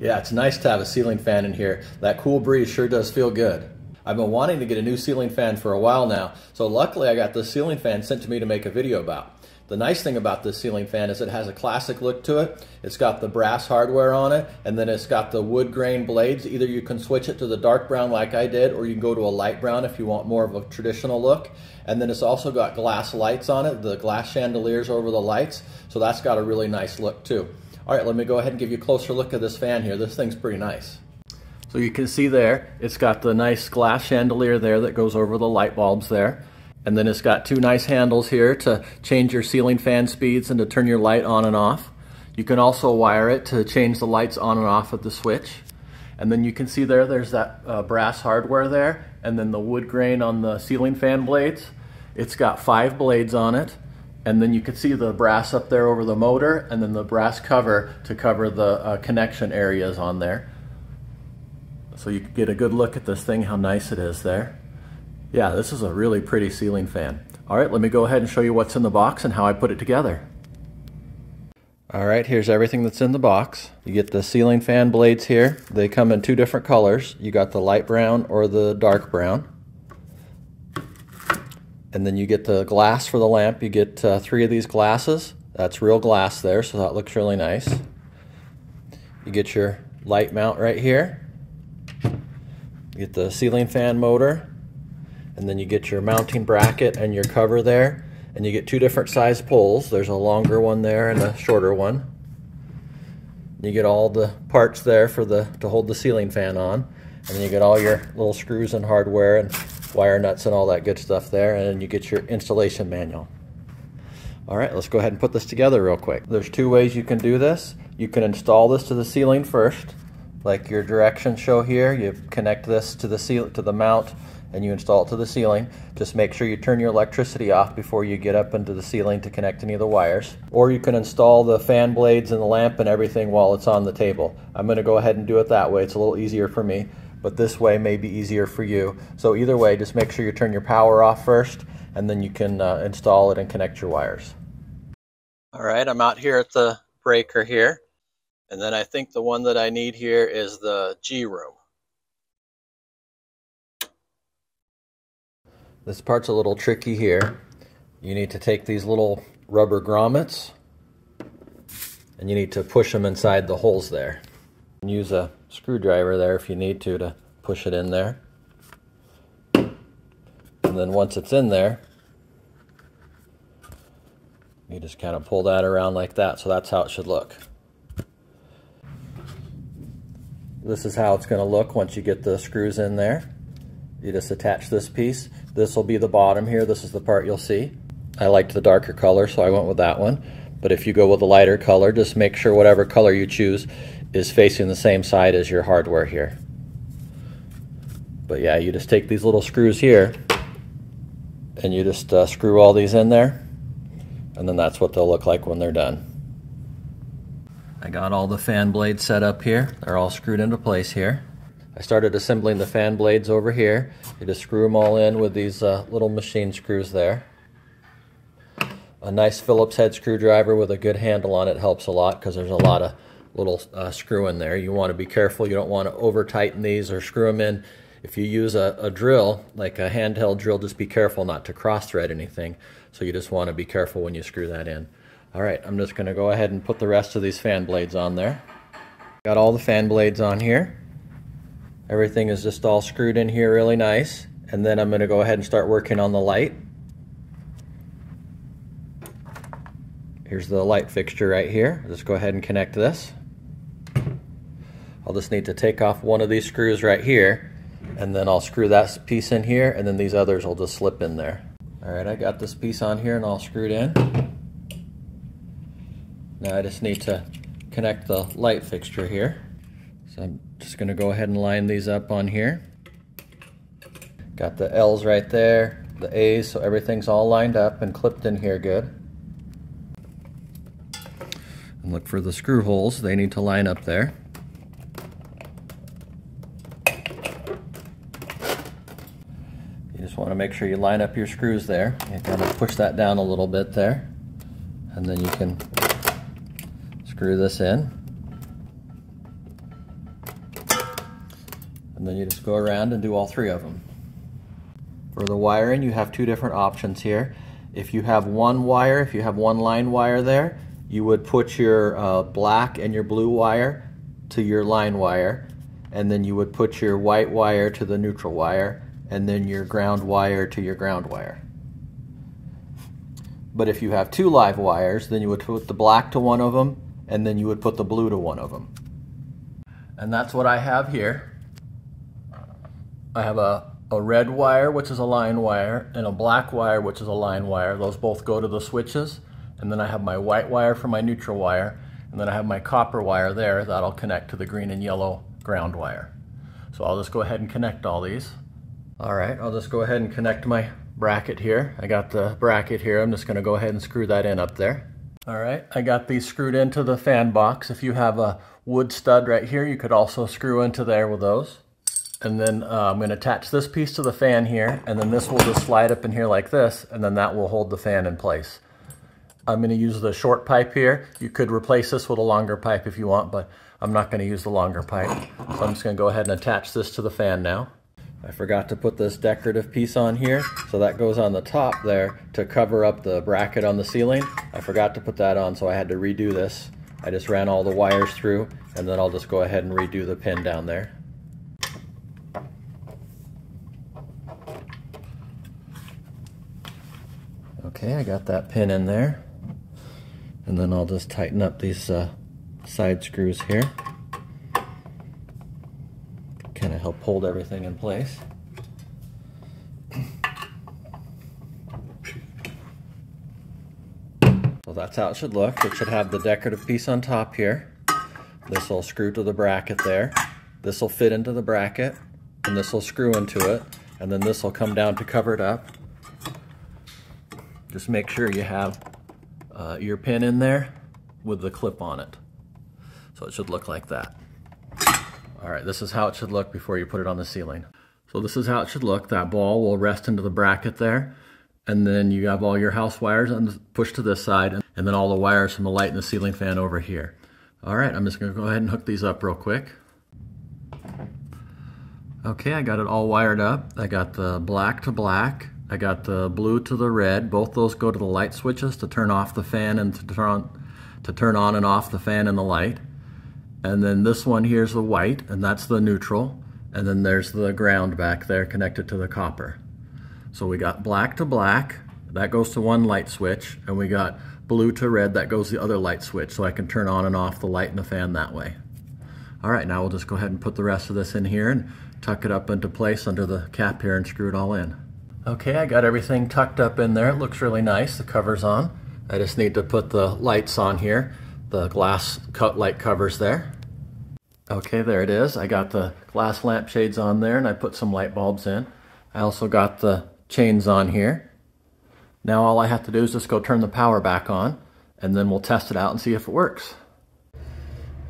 Yeah, it's nice to have a ceiling fan in here. That cool breeze sure does feel good. I've been wanting to get a new ceiling fan for a while now, so luckily I got this ceiling fan sent to me to make a video about. The nice thing about this ceiling fan is it has a classic look to it. It's got the brass hardware on it, and then it's got the wood grain blades. Either you can switch it to the dark brown like I did, or you can go to a light brown if you want more of a traditional look. And then it's also got glass lights on it, the glass chandeliers over the lights, so that's got a really nice look too. All right, let me go ahead and give you a closer look at this fan here. This thing's pretty nice. So you can see there, it's got the nice glass chandelier there that goes over the light bulbs there. And then it's got two nice handles here to change your ceiling fan speeds and to turn your light on and off. You can also wire it to change the lights on and off with the switch. And then you can see there's that brass hardware there, and then the wood grain on the ceiling fan blades. It's got 5 blades on it. And then you can see the brass up there over the motor, and then the brass cover to cover the connection areas on there. So you can get a good look at this thing, how nice it is there. Yeah, this is a really pretty ceiling fan. All right, let me go ahead and show you what's in the box and how I put it together. All right, here's everything that's in the box. You get the ceiling fan blades here. They come in 2 different colors. You got the light brown or the dark brown. And then you get the glass for the lamp. You get 3 of these glasses. That's real glass there, so that looks really nice. You get your light mount right here. You get the ceiling fan motor. And then you get your mounting bracket and your cover there. And you get 2 different size poles. There's a longer one there and a shorter one. You get all the parts there for to hold the ceiling fan on. And then you get all your little screws and hardware and wire nuts and all that good stuff there, and then you get your installation manual. All right, let's go ahead and put this together real quick. There's 2 ways you can do this. You can install this to the ceiling first, like your directions show here. You connect this to the mount and you install it to the ceiling. Just make sure you turn your electricity off before you get up into the ceiling to connect any of the wires. Or you can install the fan blades and the lamp and everything while it's on the table. I'm going to go ahead and do it that way. It's a little easier for me, but this way may be easier for you. So either way, just make sure you turn your power off first, and then you can install it and connect your wires. All right, I'm out here at the breaker here, and then I think the one that I need here is the G room. This part's a little tricky here. You need to take these little rubber grommets, and you need to push them inside the holes there. Use a screwdriver there if you need to push it in there. And then once it's in there, you just kind of pull that around like that. So that's how it should look. This is how it's going to look once you get the screws in there. You just attach this piece. This will be the bottom here. This is the part you'll see. I liked the darker color, so I went with that one. But if you go with a lighter color, just make sure whatever color you choose is facing the same side as your hardware here. But yeah, you just take these little screws here and you just screw all these in there, and then that's what they'll look like when they're done. I got all the fan blades set up here. They're all screwed into place here. I started assembling the fan blades over here. You just screw them all in with these little machine screws there. A nice Phillips head screwdriver with a good handle on it helps a lot, because there's a lot of little screw in there. You want to be careful. You don't want to over tighten these or screw them in. If you use a drill, like a handheld drill, just be careful not to cross thread anything. So you just want to be careful when you screw that in. All right, I'm just going to go ahead and put the rest of these fan blades on there. Got all the fan blades on here. Everything is just all screwed in here really nice. And then I'm going to go ahead and start working on the light. Here's the light fixture right here. Just go ahead and connect this. I'll just need to take off one of these screws right here, and then I'll screw that piece in here, and then these others will just slip in there. All right, I got this piece on here and all screwed in. Now I just need to connect the light fixture here. So I'm just going to go ahead and line these up on here. Got the L's right there, the A's, so everything's all lined up and clipped in here good. And look for the screw holes, they need to line up there. You just want to make sure you line up your screws there. You kind of push that down a little bit there, and then you can screw this in. and then you just go around and do all 3 of them. For the wiring, you have 2 different options here. If you have one wire, if you have one line wire there, you would put your black and your blue wire to your line wire, and then you would put your white wire to the neutral wire, and then your ground wire to your ground wire. But if you have 2 live wires, then you would put the black to one of them, and then you would put the blue to one of them. And that's what I have here. I have a red wire, which is a line wire, and a black wire, which is a line wire. Those both go to the switches. And then I have my white wire for my neutral wire, and then I have my copper wire there that'll connect to the green and yellow ground wire. So I'll just go ahead and connect all these. All right, I'll just go ahead and connect my bracket here. I got the bracket here. I'm just going to go ahead and screw that in up there. All right, I got these screwed into the fan box. If you have a wood stud right here, you could also screw into there with those. And then I'm going to attach this piece to the fan here, and then this will just slide up in here like this, and then that will hold the fan in place. I'm going to use the short pipe here. You could replace this with a longer pipe if you want, but I'm not going to use the longer pipe. So I'm just going to go ahead and attach this to the fan now. I forgot to put this decorative piece on here, so that goes on the top there to cover up the bracket on the ceiling. I forgot to put that on, so I had to redo this. I just ran all the wires through, and then I'll just go ahead and redo the pin down there. Okay, I got that pin in there. And then I'll just tighten up these side screws here. Kind of help hold everything in place. So that's how it should look. It should have the decorative piece on top here. This will screw to the bracket there. This will fit into the bracket, and this will screw into it, and then this will come down to cover it up. Just make sure you have your pin in there with the clip on it. So it should look like that. All right, this is how it should look before you put it on the ceiling. So this is how it should look. That ball will rest into the bracket there, and then you have all your house wires pushed to this side, and then all the wires from the light and the ceiling fan over here. All right, I'm just gonna go ahead and hook these up real quick. Okay, I got it all wired up. I got the black to black. I got the blue to the red. Both those go to the light switches to turn off the fan and to turn on and off the fan and the light. And then this one here is the white, and that's the neutral. And then there's the ground back there connected to the copper. So we got black to black, that goes to one light switch, and we got blue to red, that goes to the other light switch, so I can turn on and off the light and the fan that way. All right, now we'll just go ahead and put the rest of this in here and tuck it up into place under the cap here and screw it all in. Okay, I got everything tucked up in there. It looks really nice. The cover's on. I just need to put the lights on here, the glass light covers there. Okay, there it is. I got the glass lampshades on there, and I put some light bulbs in. I also got the chains on here. Now all I have to do is just go turn the power back on, and then we'll test it out and see if it works.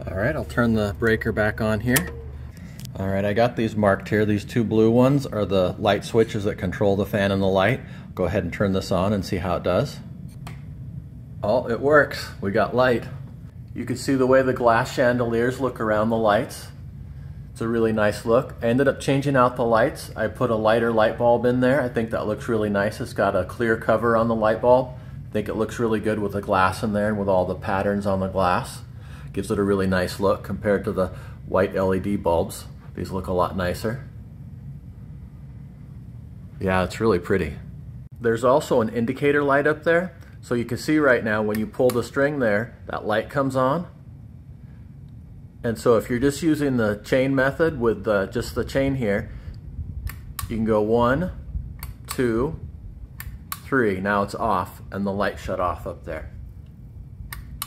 All right, I'll turn the breaker back on here. All right, I got these marked here. These 2 blue ones are the light switches that control the fan and the light. Go ahead and turn this on and see how it does. Oh, it works. We got light. You can see the way the glass chandeliers look around the lights. It's a really nice look. I ended up changing out the lights. I put a lighter light bulb in there. I think that looks really nice. It's got a clear cover on the light bulb. I think it looks really good with the glass in there and with all the patterns on the glass. Gives it a really nice look compared to the white LED bulbs. These look a lot nicer. Yeah, it's really pretty. There's also an indicator light up there. So you can see right now when you pull the string there, that light comes on. And so if you're just using the chain method with just the chain here, you can go 1, 2, 3. Now it's off and the light shut off up there.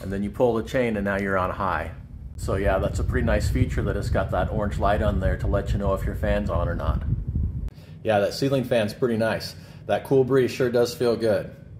And then you pull the chain and now you're on high. So yeah, that's a pretty nice feature that it's got that orange light on there to let you know if your fan's on or not. Yeah, that ceiling fan's pretty nice. That cool breeze sure does feel good.